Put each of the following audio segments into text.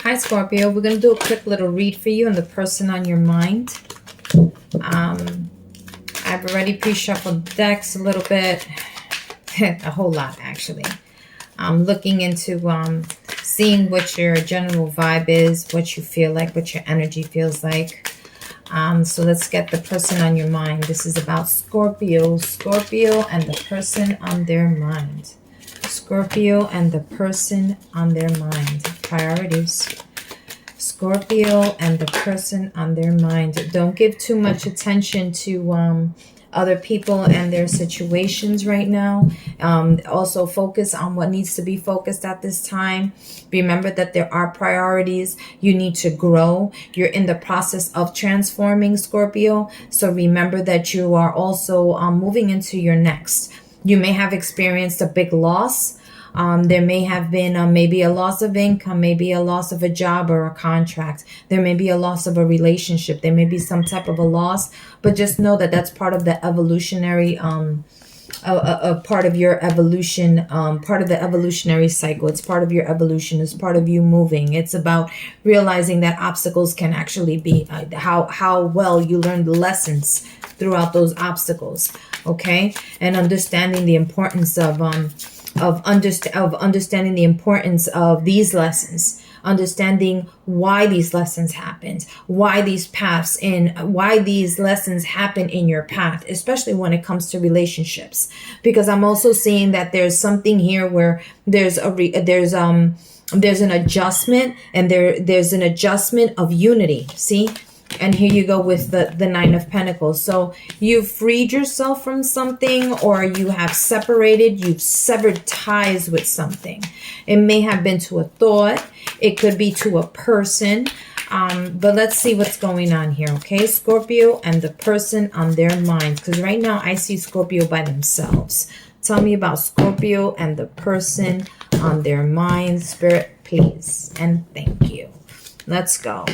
Hi, Scorpio. We're going to do a quick little read for you and the person on your mind. I've already pre-shuffled decks a little bit. A whole lot, actually. I'm looking into seeing what your general vibe is, what you feel like, what your energy feels like. So let's get the person on your mind. This is about Scorpio. Scorpio and the person on their mind. Scorpio and the person on their mind. Priorities. Scorpio and the person on their mind. Don't give too much attention to other people and their situations right now. Also focus on what needs to be focused at this time. Remember that there are priorities. You need to grow. You're in the process of transforming, Scorpio. So remember that you are also moving into your next. You may have experienced a big loss. There may have been maybe a loss of income, maybe a loss of a job or a contract. There may be a loss of a relationship. There may be some type of a loss, but just know that that's part of the evolutionary, a part of your evolution, part of the evolutionary cycle. It's part of your evolution. It's part of you moving. It's about realizing that obstacles can actually be how well you learn the lessons throughout those obstacles. Okay, and understanding the importance of understanding the importance of these lessons, understanding why these lessons happened, why these paths why these lessons happen in your path, especially when it comes to relationships. Because I'm also seeing that there's something here where there's an adjustment, and there's an adjustment of unity. See? And here you go with the Nine of Pentacles. So you've freed yourself from something, or you have separated, you've severed ties with something. It may have been to a thought. It could be to a person. But let's see what's going on here, okay? Scorpio and the person on their mind. Because right now I see Scorpio by themselves. Tell me about Scorpio and the person on their mind. Spirit, please. And thank you. Let's go.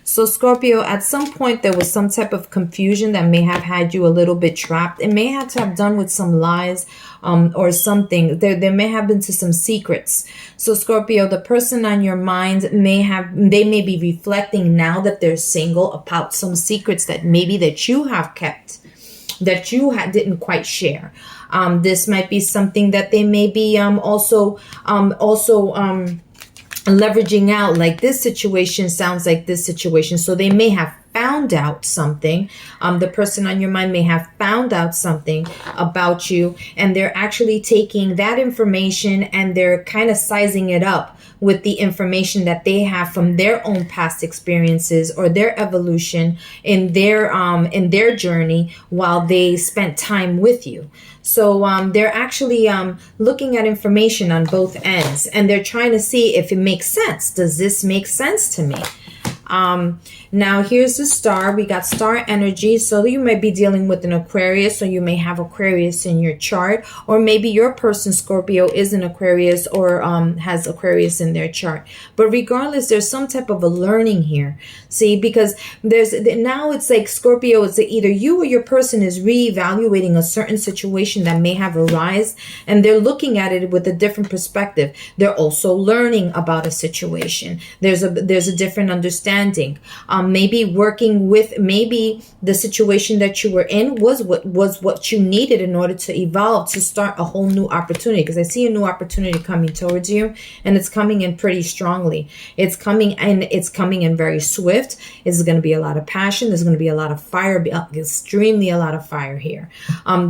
So Scorpio, at some point there was some type of confusion that may have had you a little bit trapped. It may have to have done with some lies or something. There may have been to some secrets. So Scorpio, the person on your mind they may be reflecting now that they're single about some secrets that maybe that you have kept, that you didn't quite share. This might be something that they may be also leveraging out, like this situation sounds like this situation. So they may have found out something. The person on your mind may have found out something about you, and they're actually taking that information and they're kind of sizing it up with the information that they have from their own past experiences or their evolution in their journey while they spent time with you. So they're actually looking at information on both ends, and they're trying to see if it makes sense. Does this make sense to me? Now here's the star. We got star energy. So you might be dealing with an Aquarius, or you may have Aquarius in your chart, or maybe your person, Scorpio, is an Aquarius or has Aquarius in their chart. But regardless, there's some type of a learning here. See, because now it's like Scorpio, it's either you or your person is reevaluating a certain situation that may have arisen, and they're looking at it with a different perspective. They're also learning about a situation. There's a different understanding. Maybe the situation that you were in was what you needed in order to evolve, to start a whole new opportunity. Because I see a new opportunity coming towards you, and it's coming in pretty strongly. It's coming in very swift. It's going to be a lot of passion. There's going to be a lot of fire, extremely a lot of fire here.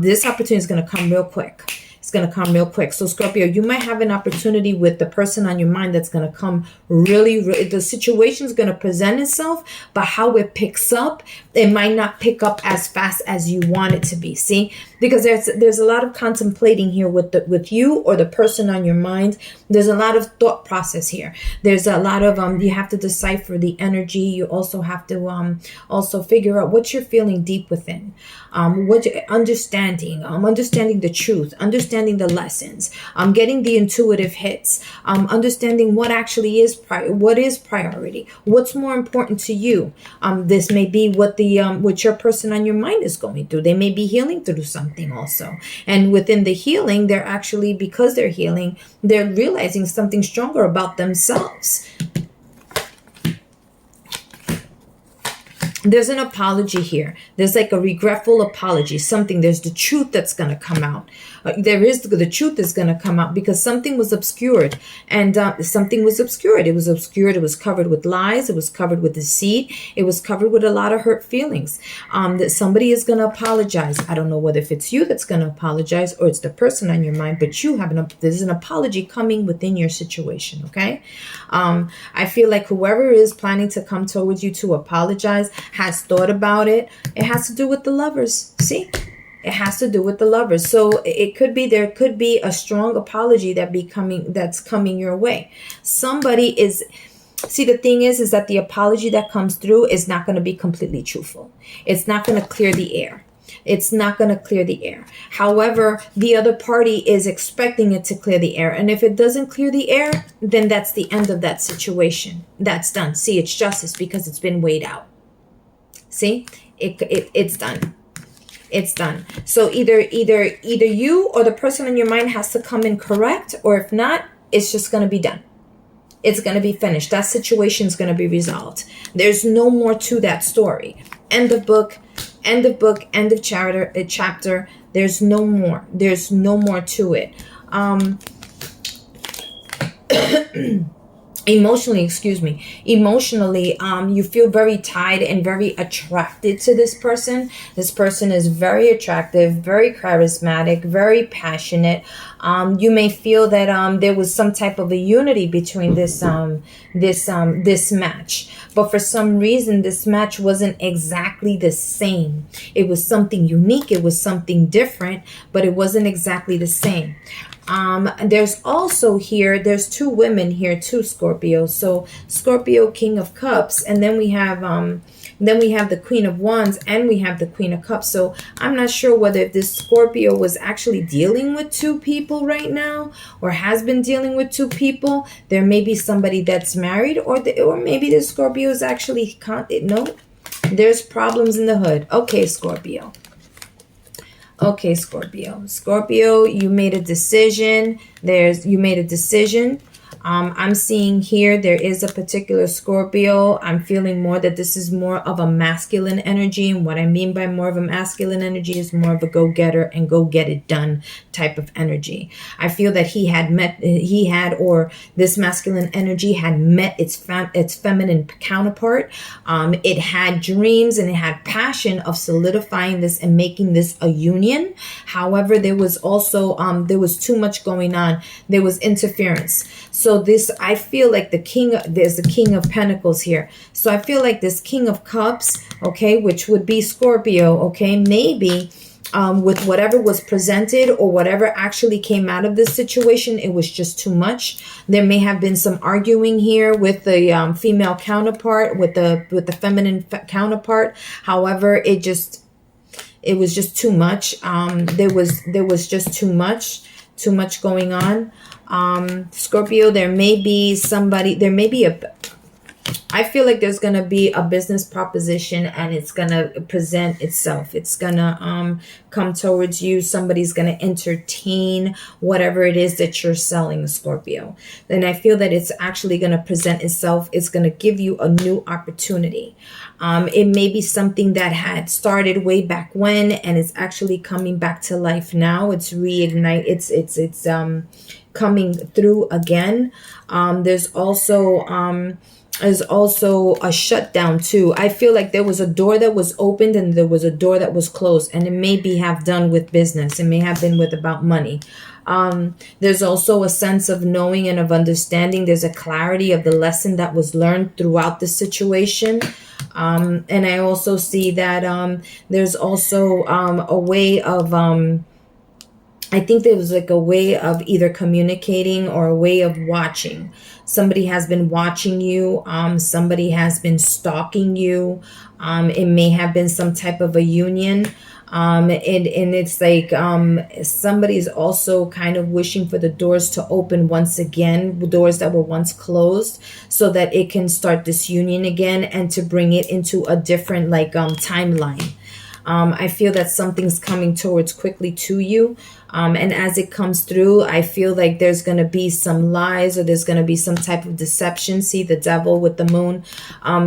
This opportunity is going to come real quick. It's going to come real quick. So Scorpio, you might have an opportunity with the person on your mind that's going to come really, the situation is going to present itself, but how it picks up, it might not pick up as fast as you want it to be. See, because there's a lot of contemplating here with you or the person on your mind. There's a lot of thought process here. There's a lot of you have to decipher the energy. You also have to also figure out what you're feeling deep within. Understanding the truth, understanding the lessons, getting the intuitive hits, understanding what actually is priority, what's more important to you. This may be what your person on your mind is going through. They may be healing through something also, and within the healing, they're actually, because they're healing, they're realizing something stronger about themselves. There's an apology here. There's like a regretful apology, something. There's the truth that's going to come out. The truth is going to come out because something was obscured, and something was obscured. It was obscured. It was covered with lies. It was covered with deceit. It was covered with a lot of hurt feelings. That somebody is going to apologize. I don't know whether if it's you that's going to apologize or it's the person on your mind, but there's an apology coming within your situation. Okay. I feel like whoever is planning to come towards you to apologize has thought about it. It has to do with the lovers. See? It has to do with the lovers. So there could be a strong apology that's coming your way. The thing is that the apology that comes through is not going to be completely truthful. It's not going to clear the air. It's not going to clear the air. However, the other party is expecting it to clear the air. And if it doesn't clear the air, then that's the end of that situation. That's done. See, it's justice because it's been weighed out. See, it's done. It's done. So either you or the person in your mind has to come in correct, or if not, it's just going to be done. It's going to be finished. That situation is going to be resolved. There's no more to that story. End of book, end of chapter. There's no more. There's no more to it. Emotionally, you feel very tied and very attracted to this person. This person is very attractive, very charismatic, very passionate. You may feel that there was some type of a unity between this match, but for some reason this match wasn't exactly the same. It was something unique, it was something different, but it wasn't exactly the same. There's also there's two women here too, Scorpio. So Scorpio, King of Cups, and then we have the Queen of Wands, and we have the Queen of Cups. So I'm not sure whether if this Scorpio was actually dealing with two people right now, or has been dealing with two people. There may be somebody that's married, or maybe the Scorpio is actually there's problems in the hood. Okay, Scorpio. Scorpio, you made a decision. I'm seeing here there is a particular Scorpio. I'm feeling more that this is more of a masculine energy. And what I mean by more of a masculine energy is more of a go-getter and go get it done type of energy. I feel that this masculine energy had met its feminine counterpart. It had dreams and it had passion of solidifying this and making this a union. However, there was also there was too much going on. There was interference. So I feel like there's the King of Pentacles here. So I feel like this King of Cups, okay, which would be Scorpio, okay, maybe with whatever was presented or whatever actually came out of this situation, it was just too much. There may have been some arguing here with the female counterpart, with the feminine counterpart. However, it was just too much. There was just too much going on. Scorpio, I feel like there's going to be a business proposition and it's going to present itself. It's going to come towards you. Somebody's going to entertain whatever it is that you're selling, Scorpio. And I feel that it's actually going to present itself. It's going to give you a new opportunity. It may be something that had started way back when and it's actually coming back to life now. It's reignite. It's coming through again. There's also a shutdown too. I feel like there was a door that was opened and there was a door that was closed, and it may have done with business. It may have been about money. There's also a sense of knowing and of understanding. There's a clarity of the lesson that was learned throughout the situation. And I also see that there's also a way of I think there was like a way of either communicating or a way of watching. Somebody has been watching you. Somebody has been stalking you. It may have been some type of a union. And it's like somebody's also kind of wishing for the doors to open once again, doors that were once closed, so that it can start this union again and to bring it into a different timeline. I feel that something's coming towards quickly to you. And as it comes through, I feel like there's going to be some lies, or there's going to be some type of deception. See the devil with the moon.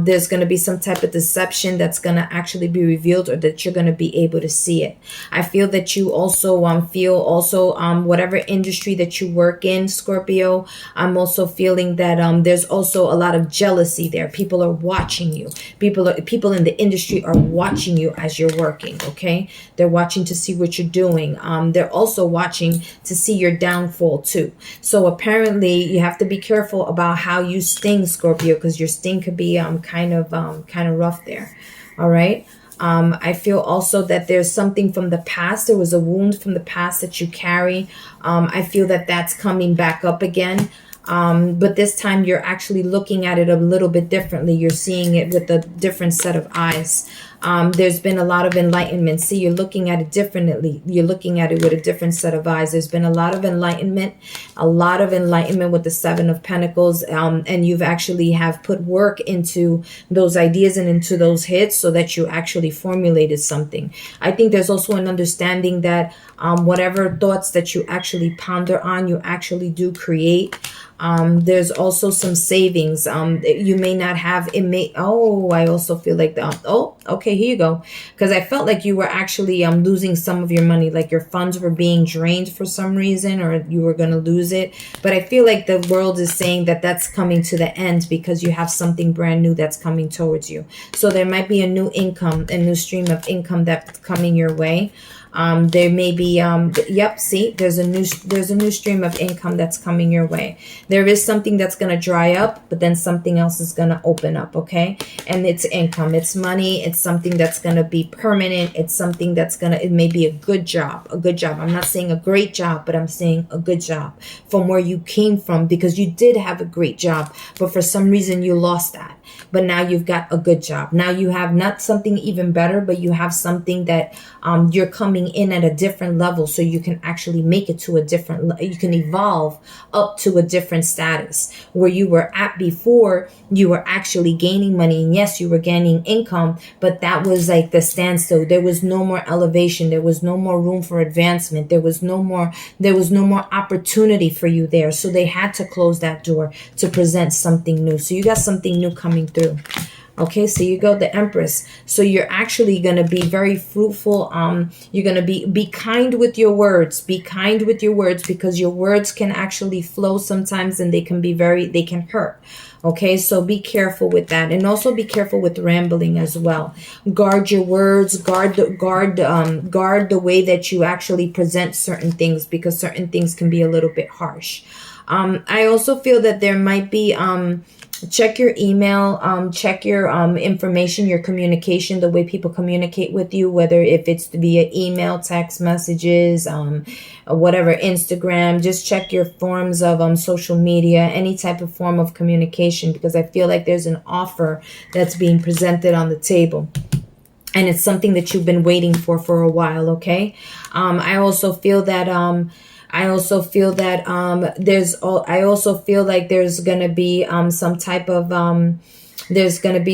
There's going to be some type of deception that's going to actually be revealed, or that you're going to be able to see it. I feel that you also whatever industry that you work in, Scorpio, I'm also feeling that there's also a lot of jealousy there. People are watching you. People in the industry are watching you as you're working, okay? They're watching to see what you're doing. They're also watching to see your downfall too. So apparently you have to be careful about how you sting, Scorpio, because your sting could be kind of rough there. All right. I feel also that there's something from the past. There was a wound from the past that you carry. I feel that that's coming back up again. But this time you're actually looking at it a little bit differently. You're seeing it with a different set of eyes. There's been a lot of enlightenment. See, you're looking at it differently. You're looking at it with a different set of eyes. There's been a lot of enlightenment with the Seven of Pentacles. And you've actually have put work into those ideas and into those hits so that you actually formulated something. I think there's also an understanding that whatever thoughts that you actually ponder on, you actually do create. There's also some savings. You may not have, I also feel like okay, here you go. Because I felt like you were actually losing some of your money, like your funds were being drained for some reason, or you were going to lose it. But I feel like the world is saying that that's coming to the end because you have something brand new that's coming towards you. So there might be a new income, a new stream of income that's coming your way. There may be, see, there's a new stream of income that's coming your way. There is something that's going to dry up, but then something else is going to open up. Okay. And it's income, it's money. It's something that's going to be permanent. It's something it may be a good job. I'm not saying a great job, but I'm saying a good job from where you came from, because you did have a great job, but for some reason you lost that. But now you've got a good job. Now you have not something even better, but you have something that you're coming in at a different level, so you can actually make it to you can evolve up to a different status. Where you were at before, you were actually gaining money, and yes, you were gaining income, but that was like the standstill. There was no more elevation. There was no more room for advancement. There was no more opportunity for you there. So they had to close that door to present something new. So you got something new coming through. Okay, so you go the Empress. So you're actually going to be very fruitful. You're going to be kind with your words. Be kind with your words, because your words can actually flow sometimes, and they can hurt. Okay, so be careful with that, and also be careful with rambling as well. Guard your words. Guard the way that you actually present certain things, because certain things can be a little bit harsh. I also feel that there might be check your email, check your information, your communication, the way people communicate with you, whether if it's via email, text messages, whatever, Instagram. Just check your forms of social media, any type of form of communication, because I feel like there's an offer that's being presented on the table. And it's something that you've been waiting for a while, okay? I also feel that there's going to be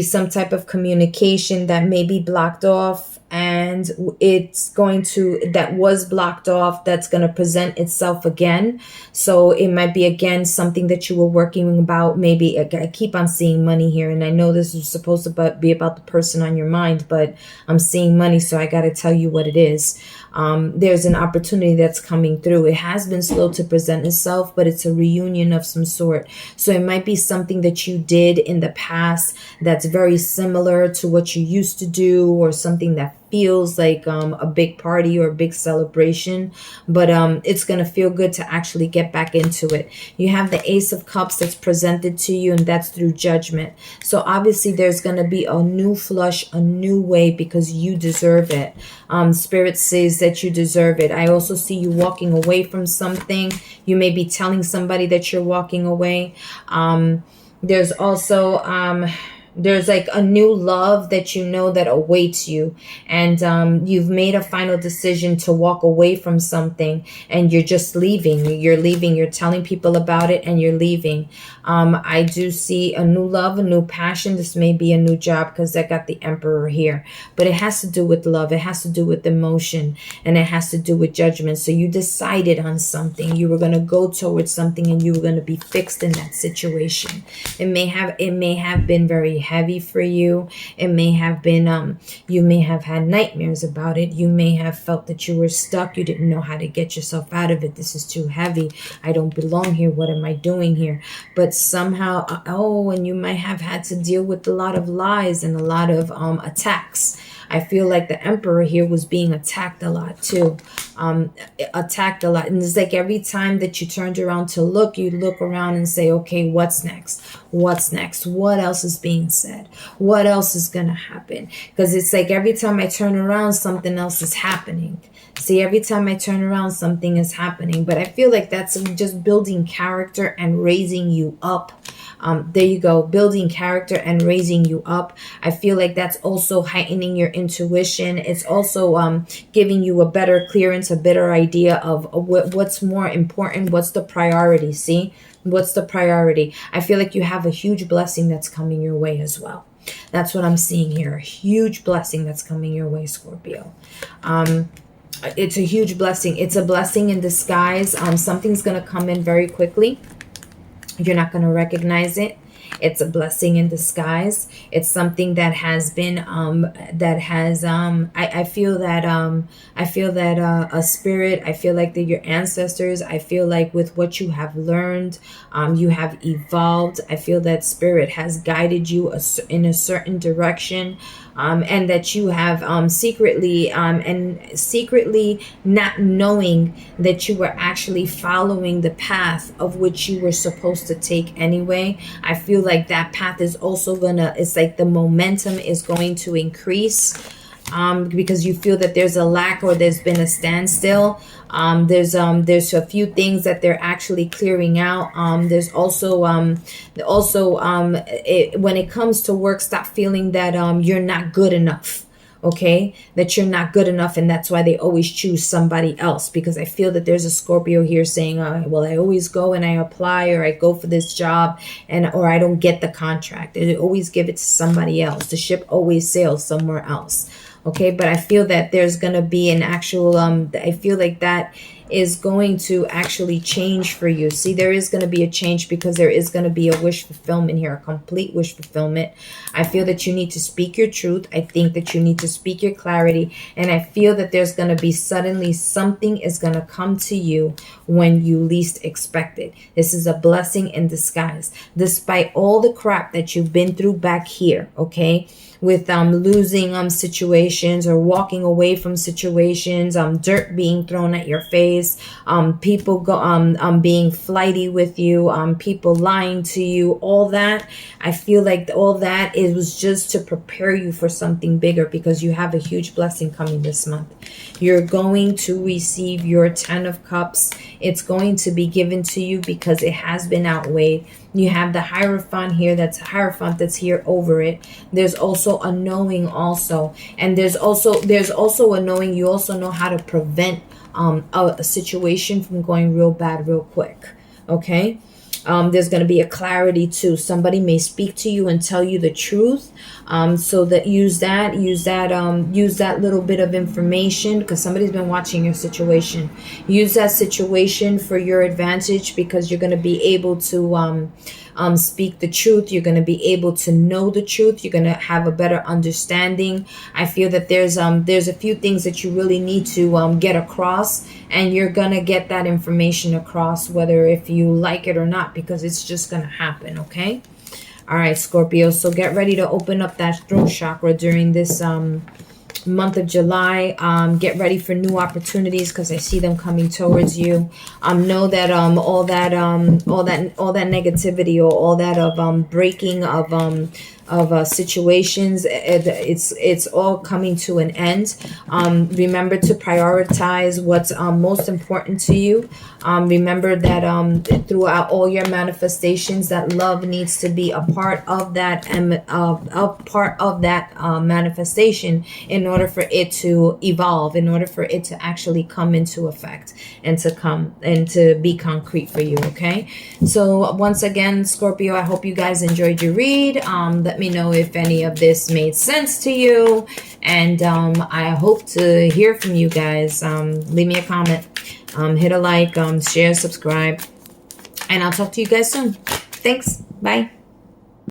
some type of communication that may be blocked off, and that was blocked off, that's going to present itself again. So it might be again something that you were working about. Maybe I keep on seeing money here, and I know this is supposed to be about the person on your mind, but I'm seeing money, so I got to tell you what it is. There's an opportunity that's coming through. It has been slow to present itself, but it's a reunion of some sort. So it might be something that you did in the past that's very similar to what you used to do, or something that feels like a big party or a big celebration, but it's going to feel good to actually get back into it. You have the Ace of Cups that's presented to you, and that's through judgment. So obviously there's going to be a new flush, a new way, because you deserve it. Spirit says that you deserve it. I also see you walking away from something. You may be telling somebody that you're walking away. There's also There's like a new love that you know that awaits you, and you've made a final decision to walk away from something, and you're just leaving. You're leaving. You're telling people about it, and you're leaving. I do see a new love, a new passion. This may be a new job because I got the Emperor here, but it has to do with love. It has to do with emotion, and it has to do with judgment. So you decided on something. You were going to go towards something, and you were going to be fixed in that situation. It may have been very heavy for you. It may have been you may have had nightmares about it. You may have felt that you were stuck. You didn't know how to get yourself out of it. This is too heavy. I don't belong here. What am I doing here? But somehow, and you might have had to deal with a lot of lies and a lot of attacks. I feel like the Emperor here was being attacked a lot too. Attacked a lot. And it's like every time that you turned around to look, you look around and say, okay, what's next? What's next? What else is being said? What else is going to happen? Because it's like every time I turn around, something else is happening. See, every time I turn around, something is happening. But I feel like that's just building character and raising you up. There you go, building character and raising you up. I feel like that's also heightening your intuition. It's also giving you a better clearance, a better idea of what's more important, what's the priority. See, what's the priority? I feel like you have a huge blessing that's coming your way as well. That's what I'm seeing here. A huge blessing that's coming your way, Scorpio. It's a huge blessing. It's a blessing in disguise. Something's going to come in very quickly. You're not going to recognize it. It's a blessing in disguise. It's something that has been, I feel that a spirit, I feel like that your ancestors, I feel like with what you have learned, you have evolved. I feel that spirit has guided you in a certain direction. And that you have secretly not knowing that you were actually following the path of which you were supposed to take anyway. I feel like that path is also it's like the momentum is going to increase. Because you feel that there's a lack or there's been a standstill. There's a few things that they're actually clearing out. There's also when it comes to work, stop feeling that you're not good enough. Okay, that you're not good enough, and that's why they always choose somebody else. Because I feel that there's a Scorpio here saying, well, I always go and I apply, or I go for this job or I don't get the contract. They always give it to somebody else. The ship always sails somewhere else. Okay, but I feel that there's going to be an actual, I feel like that is going to actually change for you. See, there is going to be a change because there is going to be a wish fulfillment here, a complete wish fulfillment. I feel that you need to speak your truth. I think that you need to speak your clarity. And I feel that there's going to be suddenly something is going to come to you when you least expect it. This is a blessing in disguise. Despite all the crap that you've been through back here, okay? With losing situations or walking away from situations, dirt being thrown at your face, people being flighty with you, people lying to you, all that. I feel like all that was just to prepare you for something bigger, because you have a huge blessing coming this month. You're going to receive your 10 of Cups. It's going to be given to you because it has been outweighed. You have the Hierophant here. That's Hierophant that's here over it. There's also a knowing also. And there's also a knowing. You also know how to prevent a situation from going real bad real quick. Okay? There's going to be a clarity too. Somebody may speak to you and tell you the truth. So that use that little bit of information, because somebody's been watching your situation. Use that situation for your advantage, because you're going to be able to speak the truth. You're going to be able to know the truth. You're going to have a better understanding. I feel that there's a few things that you really need to get across, and you're going to get that information across, whether if you like it or not, because it's just going to happen. Okay. All right, Scorpio. So get ready to open up that throat chakra during this month of July. Get ready for new opportunities, because I see them coming towards you. Know that all that negativity, or all that of breaking of situations. It's all coming to an end. Remember to prioritize what's most important to you. Remember that throughout all your manifestations, that love needs to be a part of that, and a part of that manifestation, in order for it to evolve, in order for it to actually come into effect, and to come and to be concrete for you. Okay, so once again, Scorpio, I hope you guys enjoyed your read. Let me know if any of this made sense to you, and I hope to hear from you guys. Leave me a comment, hit a like, share, subscribe, and I'll talk to you guys soon. Thanks. Bye.